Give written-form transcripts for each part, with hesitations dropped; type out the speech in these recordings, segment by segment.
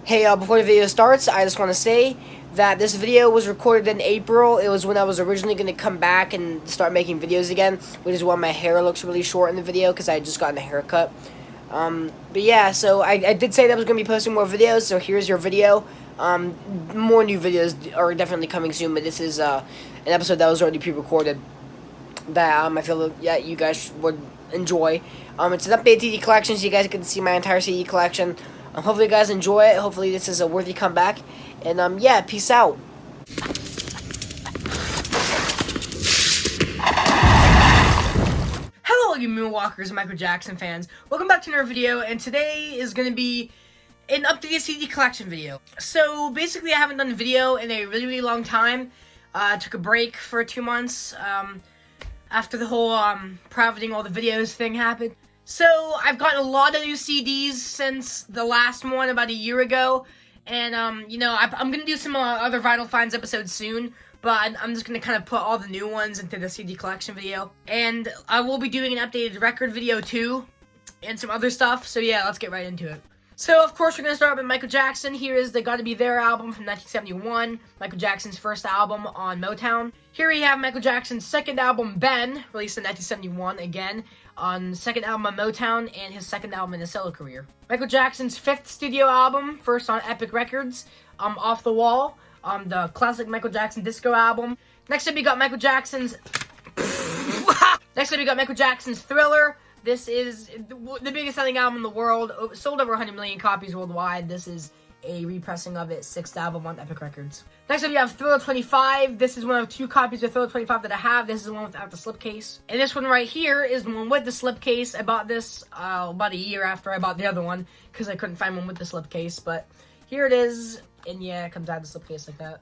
Hey, before the video starts, I just want to say that this video was recorded in April. It was when I was originally going to come back and start making videos again, which is why my hair looks really short in the video, because I had just gotten a haircut. But yeah, so I did say that I was going to be posting more videos, so here's your video. More new videos are definitely coming soon, but this is an episode that was already pre-recorded that I feel that you guys would enjoy. It's an updated CD collection, so you guys can see my entire CD collection. Hopefully you guys enjoy it. Hopefully this is a worthy comeback. And yeah, peace out. Hello, you Moonwalkers and Michael Jackson fans. Welcome back to another video, and today is going to be an updated CD collection video. So basically I haven't done a video in a really long time. I took a break for 2 months after the whole privating all the videos thing happened. So, I've gotten a lot of new CDs since the last one about a year ago, and, you know, I'm gonna do some other Vital Finds episodes soon, but I'm just gonna kind of put all the new ones into the CD collection video, and I will be doing an updated record video too, and some other stuff, so yeah, let's get right into it. So, of course, we're gonna start with Michael Jackson. Here is the Gotta Be There album from 1971, Michael Jackson's first album on Motown. Here we have Michael Jackson's second album, Ben, released in 1971, again, on second album on Motown, and his second album in his solo career. Michael Jackson's fifth studio album, first on Epic Records, Off the Wall, the classic Michael Jackson disco album. Next up, we got Michael Jackson's... Next up, we got Michael Jackson's Thriller. This is the biggest selling album in the world, sold over 100 million copies worldwide. This is a repressing of its sixth album on Epic Records. Next up, you have Thriller 25. This is one of 2 copies of Thriller 25 that I have. This is the one without the slipcase. And this one right here is the one with the slipcase. I bought this about a year after I bought the other one, because I couldn't find one with the slipcase. But here it is, and yeah, it comes out of the slipcase like that.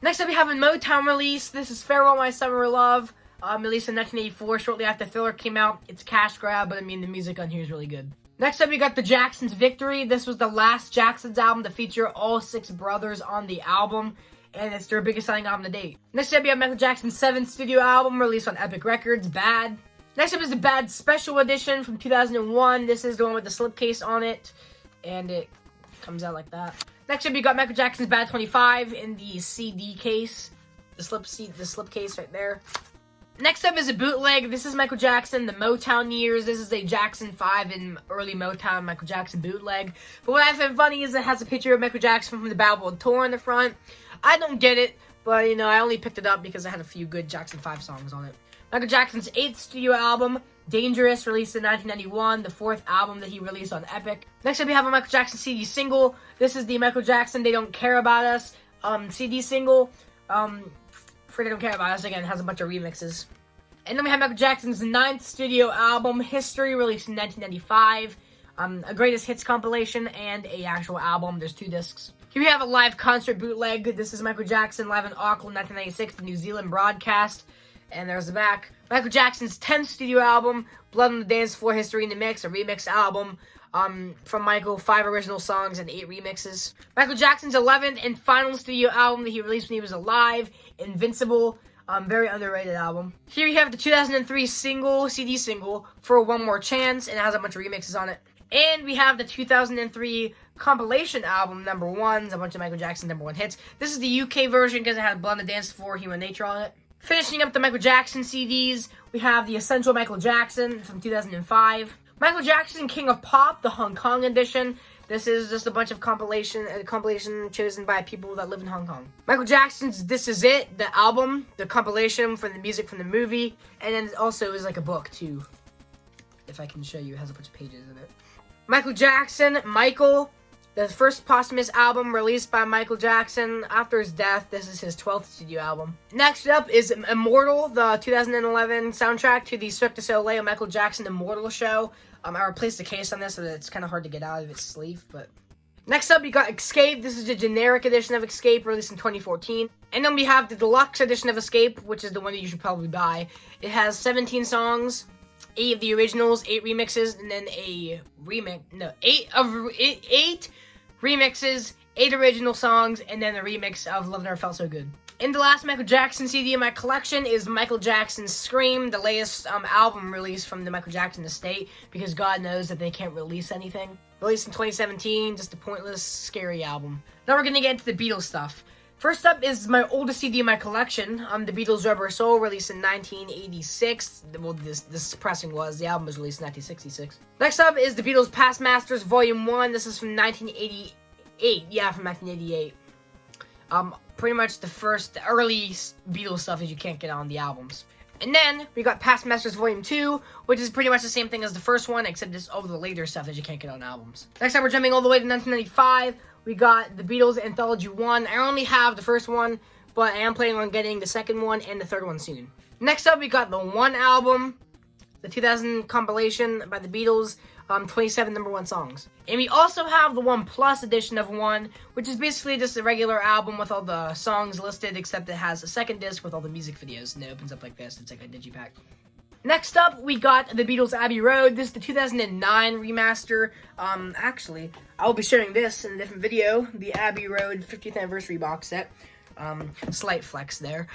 Next up, we have a Motown release. This is Farewell My Summer Love. Released in 1984, shortly after Thriller came out. It's a cash grab, but I mean, the music on here is really good. Next up, we got the Jacksons' Victory. This was the last Jacksons album to feature all 6 brothers on the album, and it's their biggest selling album to date. Next up, we have Michael Jackson's 7th studio album, released on Epic Records, Bad. Next up is the Bad Special Edition from 2001. This is the one with the slipcase on it, and it comes out like that. Next up, we got Michael Jackson's Bad 25 in the CD case, the slipcase right there. Next up is a bootleg. This is Michael Jackson, the Motown years. This is a Jackson 5 and early Motown Michael Jackson bootleg. But what I find funny is it has a picture of Michael Jackson from the Bad World Tour on the front. I don't get it, but, you know, I only picked it up because it had a few good Jackson 5 songs on it. Michael Jackson's 8th studio album, Dangerous, released in 1991, the 4th album that he released on Epic. Next up, we have a Michael Jackson CD single. This is the Michael Jackson They Don't Care About Us CD single. For They Don't Care About Us, again, it has a bunch of remixes. And then we have Michael Jackson's 9th studio album, History, released in 1995. A greatest hits compilation and a actual album. There's 2 discs. Here we have a live concert bootleg. This is Michael Jackson live in Auckland, 1996, the New Zealand broadcast. And there's the back. Michael Jackson's 10th studio album, Blood on the Dance Floor, History in the Mix, a remix album. From Michael, 5 original songs and 8 remixes. Michael Jackson's 11th and final studio album that he released when he was alive, Invincible. Very underrated album. Here we have the 2003 CD single, For One More Chance, and it has a bunch of remixes on it. And we have the 2003 compilation album, number 1s, a bunch of Michael Jackson number 1 hits. This is the UK version because it had Blood on the Dance Floor, Human Nature on it. Finishing up the Michael Jackson CDs, we have the Essential Michael Jackson from 2005. Michael Jackson, King of Pop, the Hong Kong edition. This is just a bunch of compilation chosen by people that live in Hong Kong. Michael Jackson's This Is It, the album, the compilation for the music from the movie, and then it also is like a book too. If I can show you, it has a bunch of pages in it. Michael Jackson, Michael, the first posthumous album released by Michael Jackson after his death. This is his 12th studio album. Next up is Immortal, the 2011 soundtrack to the Cirque du Soleil Michael Jackson Immortal show. I replaced the case on this so that it's kind of hard to get out of its sleeve, but... Next up, we got Escape. This is the generic edition of Escape, released in 2014. And then we have the deluxe edition of Escape, which is the one that you should probably buy. It has 17 songs, 8 of the originals, 8 remixes, and then a remix... No, 8 remixes, 8 original songs, and then a remix of Love Never Felt So Good. And the last Michael Jackson CD in my collection is Michael Jackson's Scream, the latest album release from the Michael Jackson estate, because God knows that they can't release anything. released in 2017, just a pointless, scary album. Now we're gonna get into the Beatles stuff. First up is my oldest CD in my collection, the Beatles' Rubber Soul, released in 1986. Well, this pressing was. The album was released in 1966. Next up is the Beatles' Past Masters Volume 1. This is from 1988. Yeah, from 1988. Pretty much the early Beatles stuff that you can't get on the albums. And then, we got Past Masters Volume 2, which is pretty much the same thing as the first one, except it's all the later stuff that you can't get on albums. Next up, we're jumping all the way to 1995. We got the Beatles Anthology 1. I only have the first one, but I am planning on getting the second one and the third one soon. Next up, we got the One album, the 2000 compilation by the Beatles, 27 #1 songs. And we also have the One Plus edition of One, which is basically just a regular album with all the songs listed, except it has a second disc with all the music videos, and it opens up like this. It's like a digipack. Next up, we got the Beatles Abbey Road. This is the 2009 remaster. Actually, I will be showing this in a different video, the Abbey Road 50th Anniversary box set. Slight flex there.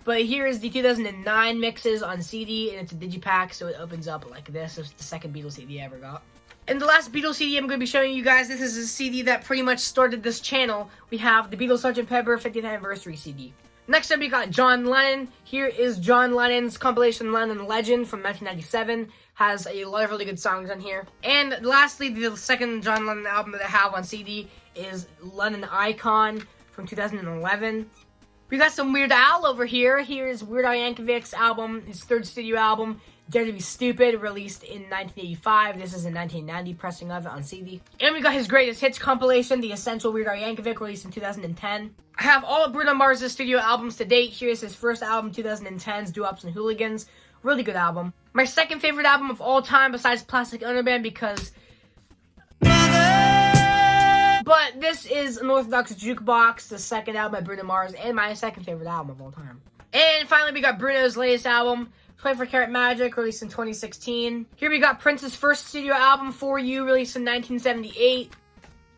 But here is the 2009 mixes on CD, and it's a digipack, so it opens up like this. It's the second Beatles CD I ever got. And the last Beatles CD I'm going to be showing you guys, this is a CD that pretty much started this channel. We have the Beatles Sgt. Pepper 50th Anniversary CD. Next up, we got John Lennon. Here is John Lennon's compilation Lennon Legend from 1997. Has a lot of really good songs on here. And lastly, the second John Lennon album that I have on CD is Lennon Icon from 2011. We got some Weird Al over here. Here is Weird Al Yankovic's album, his third studio album, Dare to Be Stupid, released in 1985. This is a 1990 pressing of it on CD. And we got his greatest hits compilation, The Essential Weird Al Yankovic, released in 2010. I have all of Bruno Mars' studio albums to date. Here's his first album, 2010's Doo-Wops and Hooligans. Really good album. My second favorite album of all time, besides Plastic Ono Band, because... But this is Unorthodox Jukebox, the second album by Bruno Mars, and my second favorite album of all time. And finally, we got Bruno's latest album, 24 Karat Magic, released in 2016. Here we got Prince's first studio album, For You, released in 1978.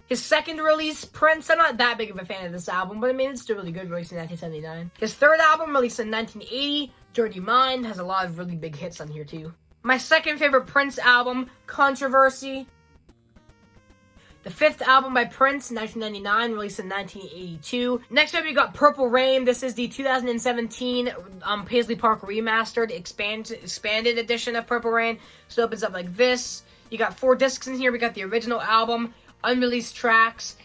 His second release, Prince, I'm not that big of a fan of this album, but I mean, it's still really good, released in 1979. His third album, released in 1980, Dirty Mind, has a lot of really big hits on here too. My second favorite Prince album, Controversy. The fifth album by Prince, 1999, released in 1982. Next up, we got Purple Rain. This is the 2017 Paisley Park remastered, expanded edition of Purple Rain. So it opens up like this. You got 4 discs in here. We got the original album, unreleased tracks,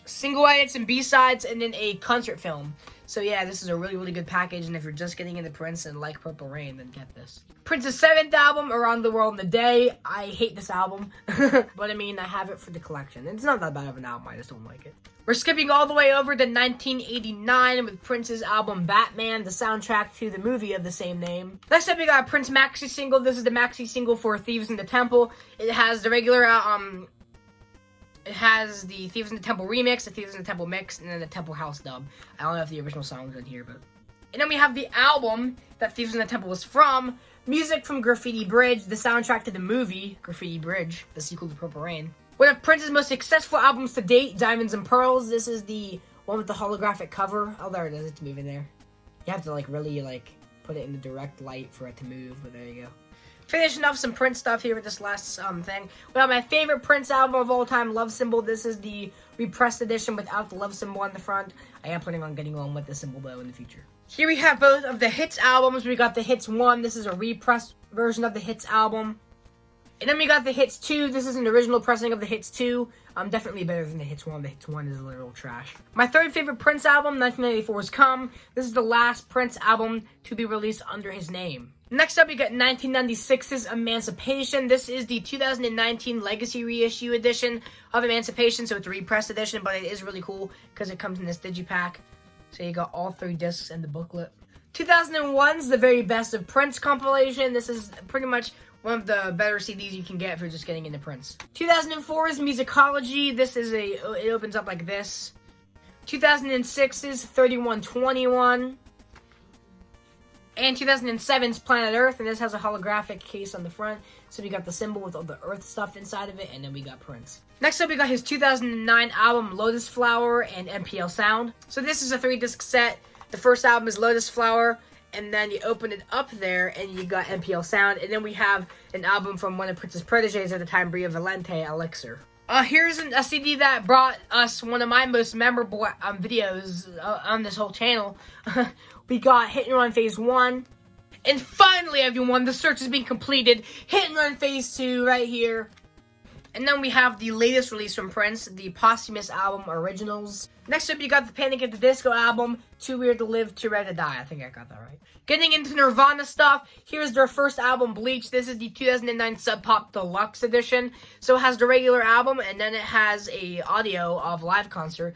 single edits and B-sides, and then a concert film. So yeah, this is a really, really good package, and if you're just getting into Prince and like Purple Rain, then get this. Prince's 7th album, Around the World in a Day. I hate this album, but I mean, I have it for the collection. It's not that bad of an album, I just don't like it. We're skipping all the way over to 1989 with Prince's album Batman, the soundtrack to the movie of the same name. Next up, we got a Prince maxi single. This is the maxi single for Thieves in the Temple. It has the regular, it has the Thieves in the Temple remix, the Thieves in the Temple mix, and then the Temple House dub. I don't know if the original song was in here, but... And then we have the album that Thieves in the Temple was from, music from Graffiti Bridge, the soundtrack to the movie Graffiti Bridge, the sequel to Purple Rain. One of Prince's most successful albums to date, Diamonds and Pearls. This is the one with the holographic cover. Oh, there it is. It's moving there. You have to, really, put it in the direct light for it to move, but there you go. Finishing off some Prince stuff here with this last thing. We have my favorite Prince album of all time, Love Symbol. This is the repressed edition without the love symbol on the front. I am planning on getting one with the symbol, though, in the future. Here we have both of the Hits albums. We got the Hits 1. This is a repressed version of the Hits album. And then we got the Hits 2. This is an original pressing of the Hits 2. Definitely better than the Hits 1. The Hits 1 is literal trash. My third favorite Prince album, 1994's Come. This is the last Prince album to be released under his name. Next up, we got 1996's Emancipation. This is the 2019 Legacy Reissue edition of Emancipation, so it's a repressed edition, but it is really cool because it comes in this digipack. So you got all 3 discs and the booklet. 2001's The Very Best of Prince compilation. This is pretty much one of the better CDs you can get if you're just getting into Prince. 2004's Musicology. This is it opens up like this. 2006's 3121. And 2007's Planet Earth, and this has a holographic case on the front. So we got the symbol with all the Earth stuff inside of it, and then we got Prince. Next up, we got his 2009 album, Lotus Flower and MPL Sound. So this is a 3-disc set. The first album is Lotus Flower, and then you open it up there, and you got NPL Sound, and then we have an album from one of Prince's proteges at the time, Bria Valente, Elixir. Here's a CD that brought us one of my most memorable videos on this whole channel. We got Hit and Run Phase 1. And finally, everyone, the search is being completed. Hit and Run Phase 2 right here. And then we have the latest release from Prince, the posthumous album Originals. Next up, you got the Panic at the Disco album, Too Weird to Live, Too Red to Die. I think I got that right. Getting into Nirvana stuff, here's their first album, Bleach. This is the 2009 Sub Pop Deluxe Edition. So it has the regular album, and then it has a audio of live concert.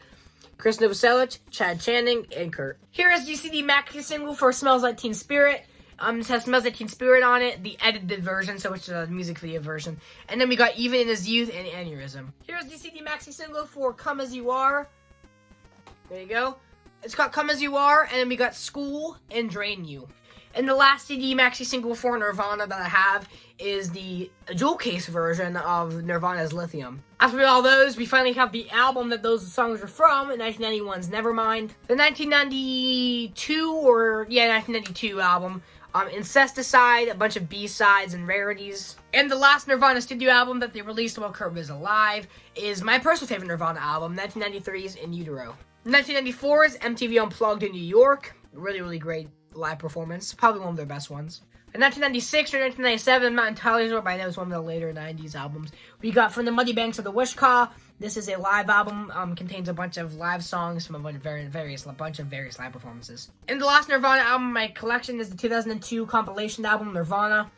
Chris Novoselic, Chad Channing, and Kurt. Here is the CD maxi single for Smells Like Teen Spirit. This has Smells Like Teen Spirit on it, the edited version, so it's a music video version. And then we got Even in His Youth and Aneurysm. Here's the CD maxi single for Come As You Are. There you go. It's got Come As You Are, and then we got School and Drain You. And the last CD maxi single for Nirvana that I have is the jewel case version of Nirvana's Lithium. After all those, we finally have the album that those songs are from, 1991's Nevermind. The 1992 album, Incesticide, a bunch of B-sides and rarities. And the last Nirvana studio album that they released while Kurt was alive is my personal favorite Nirvana album, 1993's In Utero. 1994's MTV Unplugged in New York, really, really great live performance, probably one of their best ones. In 1996 or 1997, I'm not entirely sure, but I know it's one of the later 90s albums. We got From the Muddy Banks of the Wishkah. This is a live album, contains a bunch of live songs from a bunch of various live performances. And the last Nirvana album in my collection is the 2002 compilation album, Nirvana.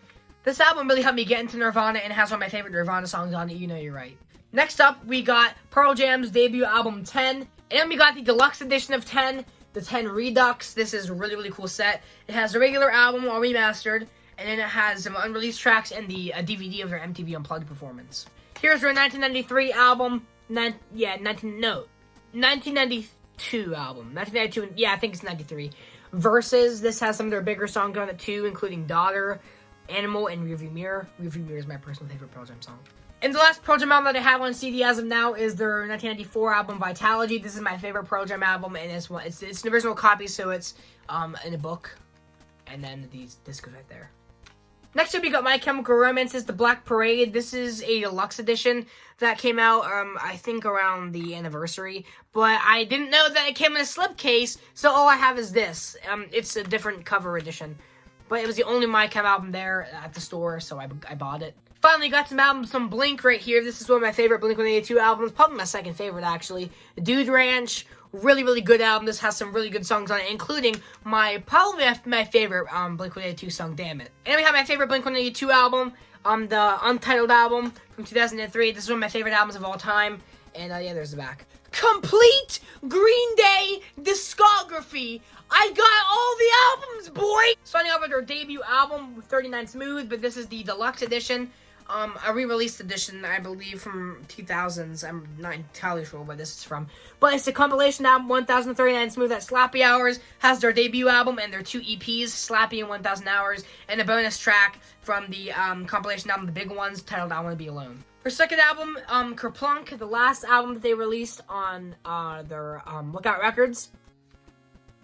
This album really helped me get into Nirvana and has one of my favorite Nirvana songs on it, You Know You're Right. Next up, we got Pearl Jam's debut album, 10. And we got the deluxe edition of 10. The 10 Redux. This is a really, really cool set. It has the regular album all remastered, and then it has some unreleased tracks and the DVD of their MTV Unplugged performance. Here's their 1993 album. 1992 album. 1992, yeah, I think it's 93. Versus, this has some of their bigger songs on it too, including Daughter, Animal, and Rearview Mirror. Rearview Mirror is my personal favorite Pearl Jam song. And the last Pearl Jam album that I have on CD as of now is their 1994 album, Vitalogy. This is my favorite Pearl Jam album, and it's an original copy, so it's in a book. And then this goes right there. Next up, we got My Chemical Romance's The Black Parade. This is a deluxe edition that came out, I think, around the anniversary. But I didn't know that it came in a slipcase, so all I have is this. It's a different cover edition. But it was the only My Chem album there at the store, so I bought it. Finally got some albums from Blink right here. This is one of my favorite Blink-182 albums. Probably my second favorite, actually. Dude Ranch. Really, really good album. This has some really good songs on it, including probably my favorite Blink-182 song, Damn It. And we have my favorite Blink-182 album, the Untitled album from 2003. This is one of my favorite albums of all time. And yeah, there's the back. Complete Green Day discography. I got all the albums, boy! Starting off with their debut album, 39 Smooth, but this is the deluxe edition. A re-released edition, I believe, from 2000s. I'm not entirely sure where this is from. But it's a compilation album, 1039 Smooth at Slappy Hours. Has their debut album and their 2 EPs, Slappy and 1000 Hours. And a bonus track from the compilation album, The Big Ones, titled I Wanna Be Alone. Their second album, Kerplunk, the last album that they released on their Lookout Records.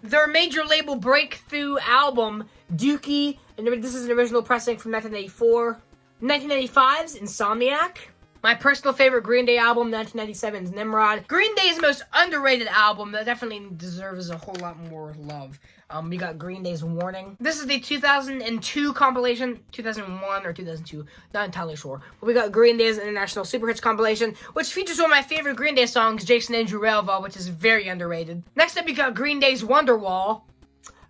Their major label breakthrough album, Dookie. And this is an original pressing from 1984. 1995's Insomniac. My personal favorite Green Day album, 1997's Nimrod. Green Day's most underrated album that definitely deserves a whole lot more love. We got Green Day's Warning. This is the 2002 compilation, 2001 or 2002, not entirely sure. But we got Green Day's International Super Hits compilation, which features one of my favorite Green Day songs, Jason Andrew Relva, which is very underrated. Next up, we got Green Day's Wonderwall,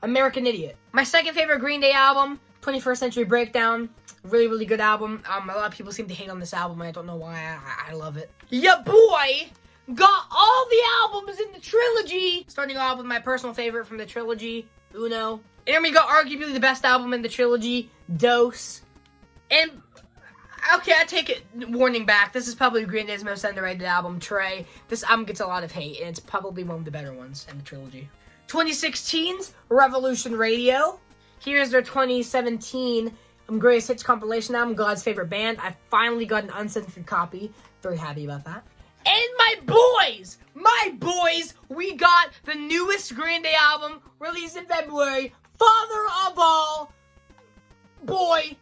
American Idiot. My second favorite Green Day album, 21st Century Breakdown. Really, really good album. A lot of people seem to hate on this album, and I don't know why. I love it. Ya boy got all the albums in the trilogy. Starting off with my personal favorite from the trilogy, Uno. And then we got arguably the best album in the trilogy, Dose. And, okay, I take it, warning back. This is probably Green Day's most underrated album, Trey. This album gets a lot of hate, and it's probably one of the better ones in the trilogy. 2016's Revolution Radio. Here's their 2017 Greatest Hits compilation album, God's Favorite Band. I finally got an uncensored copy. Very happy about that. And my boys, we got the newest Green Day album released in February, father of all, boy.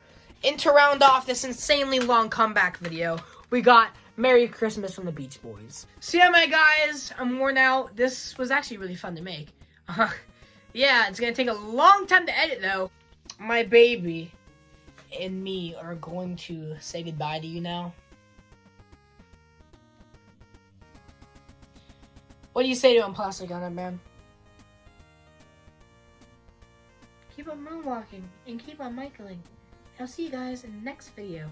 And to round off this insanely long comeback video, we got Merry Christmas from the Beach Boys. So yeah, my guys, I'm worn out. This was actually really fun to make. Yeah, it's gonna take a long time to edit though. My baby and me are going to say goodbye to you now. What do you say to him, Plastic on it, man? Keep on moonwalking and keep on Michaeling. I'll see you guys in the next video.